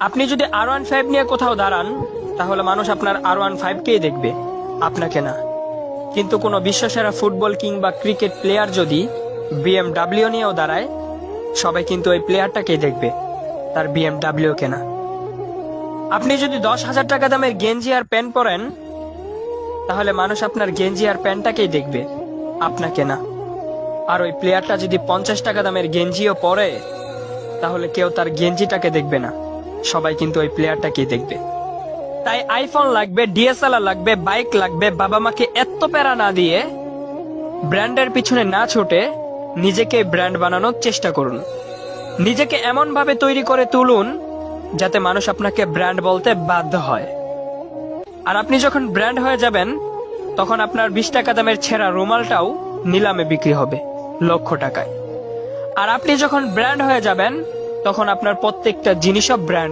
আপনি যদি R15 নিয়ে কোথাও দাঁড়ান, তাহলে মানুষ আপনার R15কেই দেখবে, আপনাকে না। কিন্তু কোনো বিশ্বসেরা ফুটবল কিংবা ক্রিকেট প্লেয়ার যদি BMW নিয়েও দাঁড়ায়, সবাই কিন্তু ওই প্লেয়ারটাকেই দেখবে, তার BMW কেনা। আপনি যদি 10,000 টাকা দামের গেঞ্জি আর প্যান্ট পরেন, তাহলে মানুষ আপনার গেঞ্জি আর প্যান্টটাকেই দেখবে, আপনাকে না। আর ওই প্লেয়ারটা যদি 50 টাকা দামের গেঞ্জিও পরে, তাহলে কেউ তার গেঞ্জিটাকে দেখবে না, সবাই কিন্তু ওই প্লেয়ারটাকেই দেখবে। তাই আইফোন লাগবে, DSLR লাগবে, বাইক লাগবে, বাবা মাকে এত প্যারা না দিয়ে, ব্র্যান্ডের পিছনে না ছুটে নিজেকে ব্র্যান্ড বানানোর চেষ্টা করুন। নিজেকে এমন ভাবে তৈরি করে তুলুন যাতে মানুষ আপনাকে ব্র্যান্ড বলতে বাধ্য হয়। আর আপনি যখন ব্র্যান্ড হয়ে যাবেন, তখন আপনার 20 টাকা দামের ছেঁড়া রুমালটাও নিলামে বিক্রি হবে লক্ষ টাকায়। আর আপনি যখন ব্র্যান্ড হয়ে যাবেন, তখন আপনার প্রত্যেকটা জিনিসও ব্র্যান্ড